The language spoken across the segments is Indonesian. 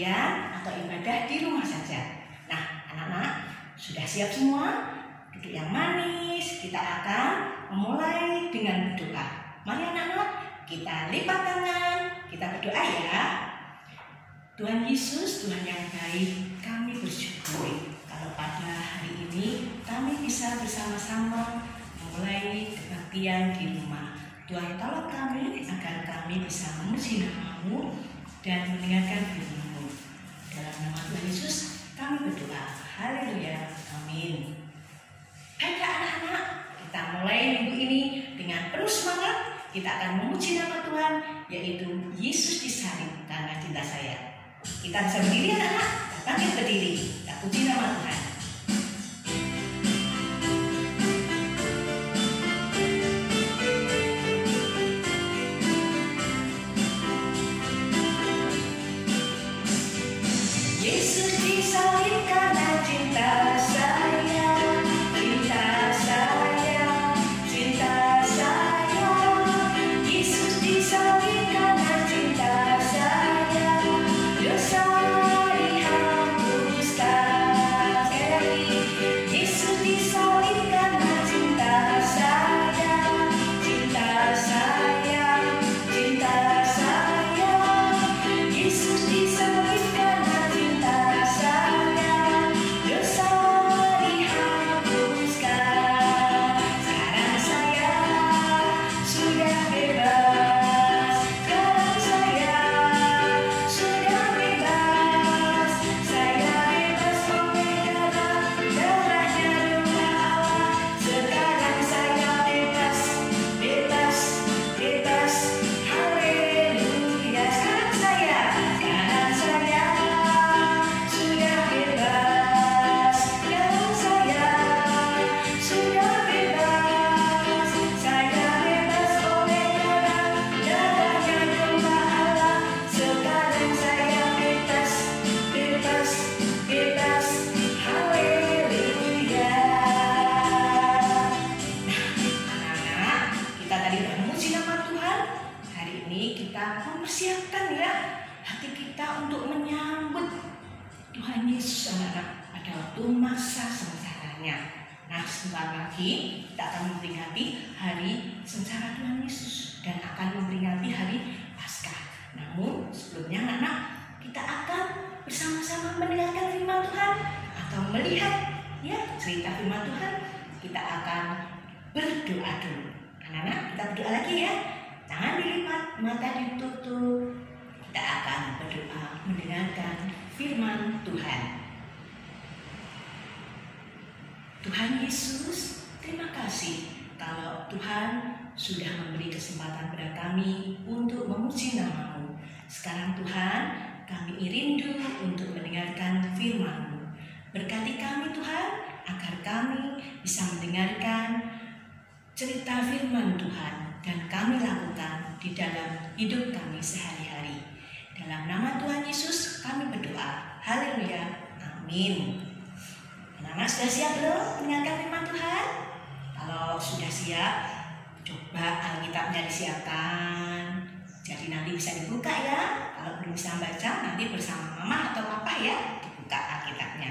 latihan atau ibadah di rumah saja. Nah, anak-anak sudah siap semua? Duduk yang manis. Kita akan memulai dengan berdoa. Mari anak-anak, kita lipat tangan, kita berdoa ya. Tuhan Yesus, Tuhan yang baik, kami bersyukur kalau pada hari ini kami bisa bersama-sama memulai kebaktian di rumah. Tuhan tolong kami agar kami bisa memuji nama-Mu dan mendengarkan firman-Mu. Dalam nama Tuhan Yesus kami berdoa. Haleluya. Amin. Baiklah anak-anak, kita mulai minggu ini dengan penuh semangat. Kita akan memuji nama Tuhan, yaitu Yesus disalib karena cinta saya. Kita bisa berdiri anak-anak, kita bangkit berdiri. Kita puji nama Tuhan. Yesus disalib karena cinta saya, cinta saya, cinta saya. Yesus disalib karena cinta saya, dosa dihapuskan. Yesus disalib karena cinta saya, cinta saya, cinta saya. Yesus disalib karena cinta saya, dosa dihapuskan. Sekarang saya sudah bebas, sekarang saya sudah bebas. Saya bebas oleh darahnya domba Allah. Sekarang saya bebas, bebas, bebas. Haleluya. Sekarang saya sudah bebas. Sekarang saya sudah bebas. Saya bebas oleh darahnya domba Allah. Sekarang saya bebas, bebas, bebas. Haleluya. Anak-anak, kita tadi udah memuji nama Tuhan. Hari ini kita mempersiapkan ya hati kita untuk menyambut Tuhan Yesus anak-anak pada waktu masa sengsaranya. Nah, sebentar lagi kita akan memperingati hari sengsara Tuhan Yesus dan akan memperingati hari Paskah. Namun sebelumnya anak-anak, kita akan bersama-sama mendengarkan firman Tuhan atau melihat ya cerita firman Tuhan. Kita akan berdoa dulu. Anak-anak, kita berdoa lagi ya. Tangan dilipat, mata ditutup. Kita akan berdoa mendengarkan firman Tuhan. Tuhan Yesus, terima kasih kalau Tuhan sudah memberi kesempatan pada kami untuk memuji nama-Mu. Sekarang Tuhan, kami rindu untuk mendengarkan firman-Mu. Berkati kami Tuhan, agar kami bisa mendengarkan cerita firman Tuhan dan kami lakukan di dalam hidup kami sehari-hari. Dalam nama Tuhan Yesus kami berdoa. Haleluya. Amin. Anak-anak sudah siap belum mendengarkan firman Tuhan? Kalau sudah siap, coba Alkitabnya disiapkan. Jadi nanti bisa dibuka ya. Kalau belum bisa baca, nanti bersama mama atau papa ya dibuka Alkitabnya.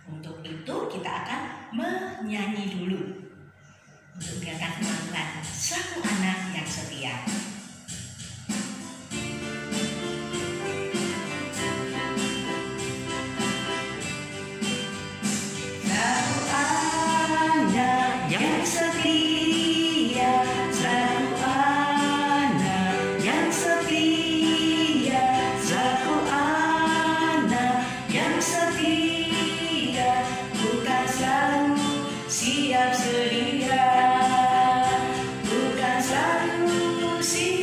Untuk itu kita akan menyanyi dulu untuk mendengarkan firman Tuhan. Satu anak yang setia. Siap sedia, bukan selalu siap.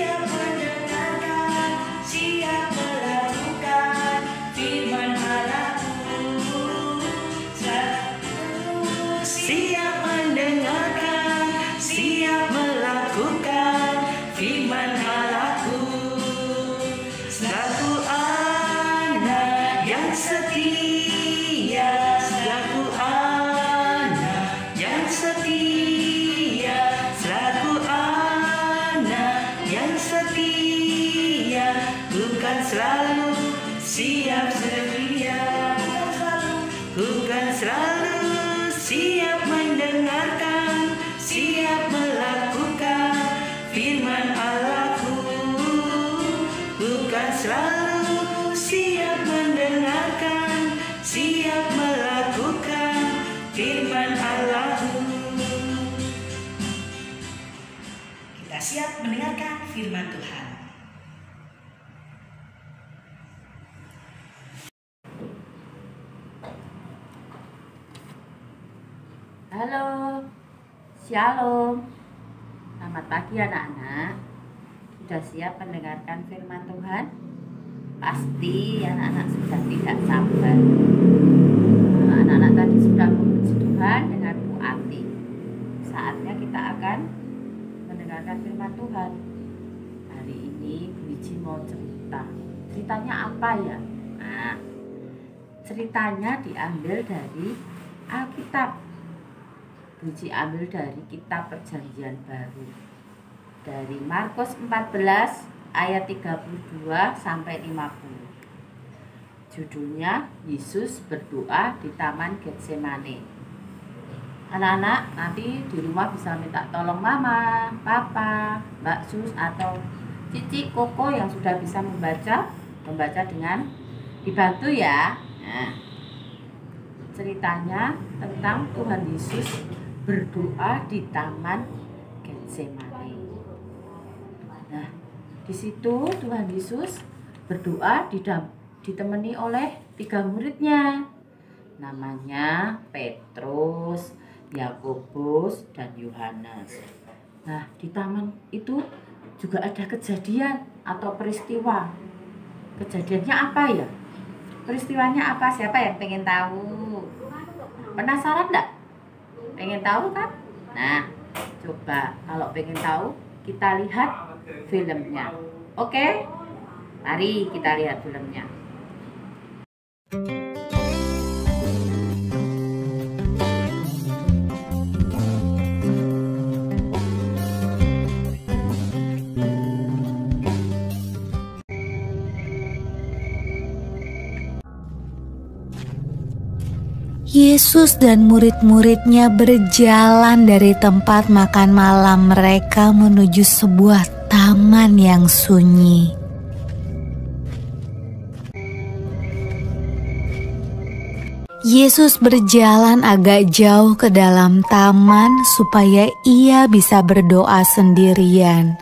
Ku kan selalu siap mendengarkan, siap melakukan firman Allah-Ku. Ku kan selalu siap mendengarkan, siap melakukan firman Allah-Ku. Kita siap mendengarkan firman Tuhan. Halo, Shalom. Selamat pagi anak-anak. Sudah siap mendengarkan firman Tuhan? Pasti anak-anak sudah tidak sabar. Anak-anak tadi sudah memuji Tuhan dengan Bu Ati. Saatnya kita akan mendengarkan firman Tuhan. Hari ini Bu Iji mau cerita. Ceritanya apa ya? Nah, ceritanya diambil dari Alkitab. Puji ambil dari kitab Perjanjian Baru dari Markus 14 ayat 32 sampai 50. Judulnya Yesus berdoa di Taman Getsemane. Anak-anak nanti di rumah bisa minta tolong mama, papa, Mbak Sus atau Cici, Koko yang sudah bisa membaca dengan dibantu ya. Nah, ceritanya tentang Tuhan Yesus berdoa di Taman Getsemane. Nah, di situ Tuhan Yesus berdoa ditemani oleh 3 muridnya. Namanya Petrus, Yakobus, dan Yohanes. Nah, di taman itu juga ada kejadian atau peristiwa. Kejadiannya apa ya? Peristiwanya apa? Siapa yang pengen tahu? Penasaran enggak? Pengen tahu kan? Nah, coba kalau pengen tahu kita lihat filmnya. Oke? Mari kita lihat filmnya. Yesus dan murid-muridnya berjalan dari tempat makan malam mereka menuju sebuah taman yang sunyi. Yesus berjalan agak jauh ke dalam taman supaya ia bisa berdoa sendirian.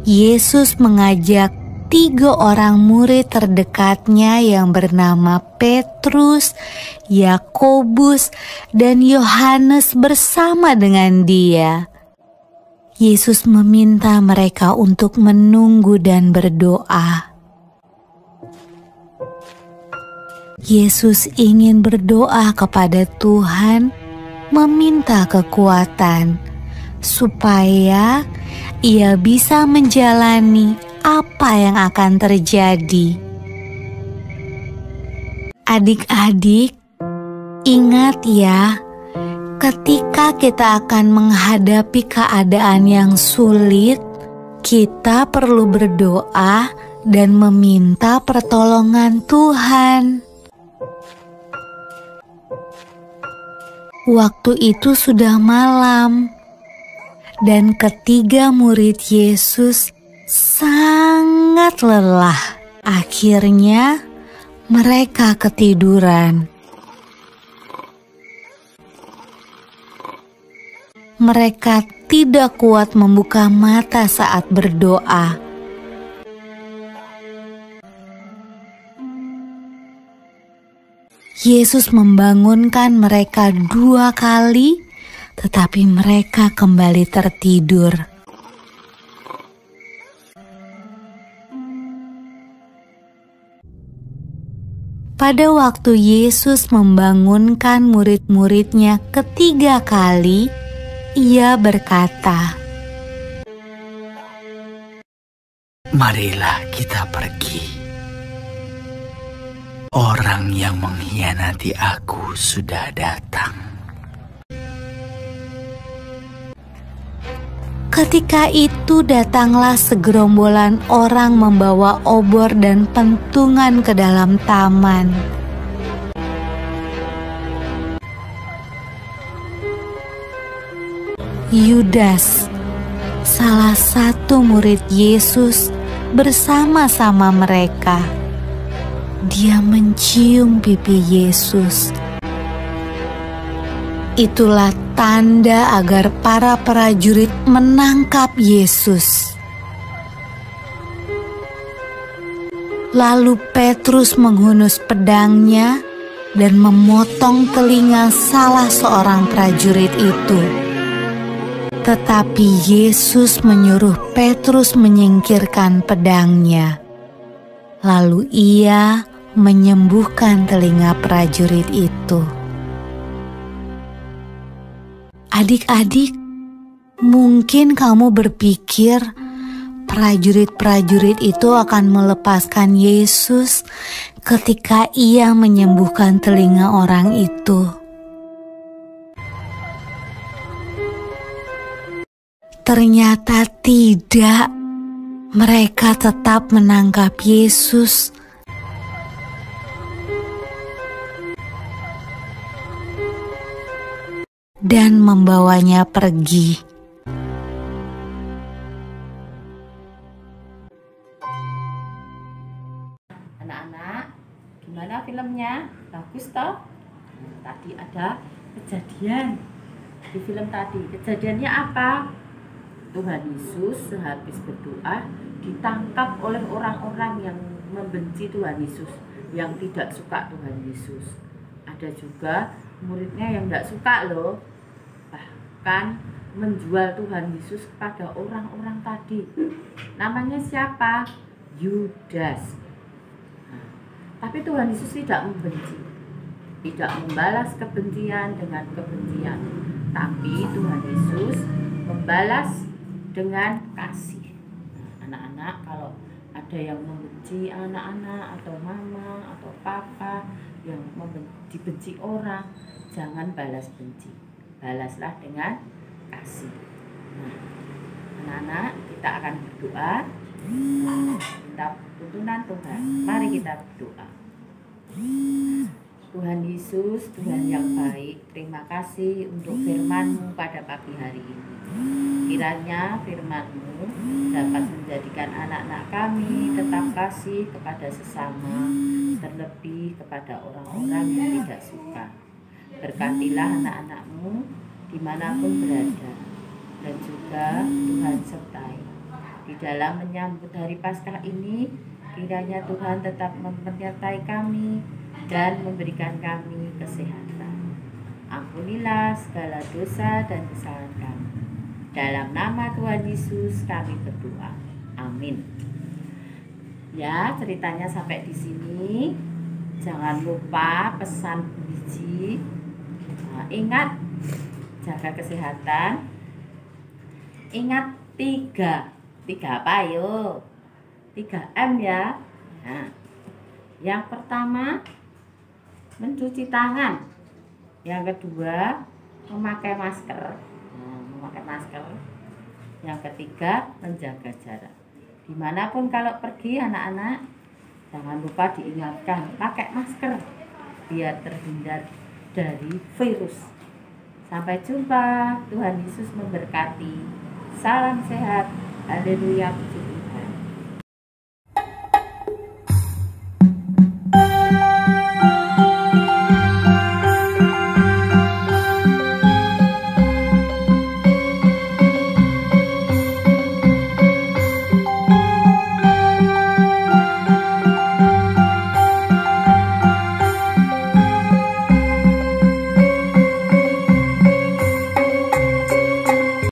Yesus mengajak 3 orang murid terdekatnya yang bernama Petrus, Yakobus, dan Yohanes bersama dengan dia. Yesus meminta mereka untuk menunggu dan berdoa. Yesus ingin berdoa kepada Tuhan, meminta kekuatan, supaya ia bisa menjalani apa yang akan terjadi. Adik-adik, ingat ya, ketika kita akan menghadapi keadaan yang sulit, kita perlu berdoa dan meminta pertolongan Tuhan. Waktu itu sudah malam, dan ketiga murid Yesus sangat lelah. Akhirnya mereka ketiduran. Mereka tidak kuat membuka mata saat berdoa. Yesus membangunkan mereka 2 kali, tetapi mereka kembali tertidur. Pada waktu Yesus membangunkan murid-muridnya ketiga kali, ia berkata, "Marilah kita pergi. Orang yang mengkhianati aku sudah datang." Ketika itu datanglah segerombolan orang membawa obor dan pentungan ke dalam taman. Yudas, salah satu murid Yesus, bersama-sama mereka. Dia mencium pipi Yesus. Itulah tanda agar para prajurit menangkap Yesus. Lalu Petrus menghunus pedangnya dan memotong telinga salah seorang prajurit itu. Tetapi Yesus menyuruh Petrus menyingkirkan pedangnya. Lalu ia menyembuhkan telinga prajurit itu. Adik-adik, mungkin kamu berpikir prajurit-prajurit itu akan melepaskan Yesus ketika ia menyembuhkan telinga orang itu. Ternyata tidak. Mereka tetap menangkap Yesus dan membawanya pergi. Anak-anak, gimana filmnya? Bagus toh? Tadi ada kejadian di film tadi. Kejadiannya apa? Tuhan Yesus sehabis berdoa ditangkap oleh orang-orang yang membenci Tuhan Yesus, yang tidak suka Tuhan Yesus. Ada juga muridnya yang tidak suka loh, bahkan menjual Tuhan Yesus kepada orang-orang tadi. Namanya siapa? Yudas. Tapi Tuhan Yesus tidak membenci, tidak membalas kebencian dengan kebencian, tapi Tuhan Yesus membalas dengan kasih. Anak-anak, kalau ada yang membenci anak-anak atau mama atau papa yang dibenci orang, jangan balas benci, balaslah dengan kasih. Nah, anak-anak, kita akan berdoa, kita tuntunan Tuhan. Mari kita berdoa. Tuhan Yesus, Tuhan yang baik, terima kasih untuk firman-Mu pada pagi hari ini. Kiranya firman-Mu dapat menjadikan anak-anak kami tetap kasih kepada sesama, terlebih kepada orang-orang yang tidak suka. Berkatilah anak-anak-Mu dimanapun berada, dan juga Tuhan sertai. Di dalam menyambut hari Paskah ini, kiranya Tuhan tetap menyertai kami dan memberikan kami kesehatan. Ampunilah segala dosa dan kesalahan kami. Dalam nama Tuhan Yesus kami berdoa. Amin. Ya, ceritanya sampai di sini. Jangan lupa pesan biji. Ingat, jaga kesehatan. Ingat 3 apa yuk? 3M ya. Nah, yang pertama mencuci tangan. Yang kedua memakai masker. Memakai masker. Yang ketiga menjaga jarak. Dimanapun kalau pergi anak-anak, jangan lupa diingatkan pakai masker biar terhindar dari virus. Sampai jumpa. Tuhan Yesus memberkati. Salam sehat. Haleluya.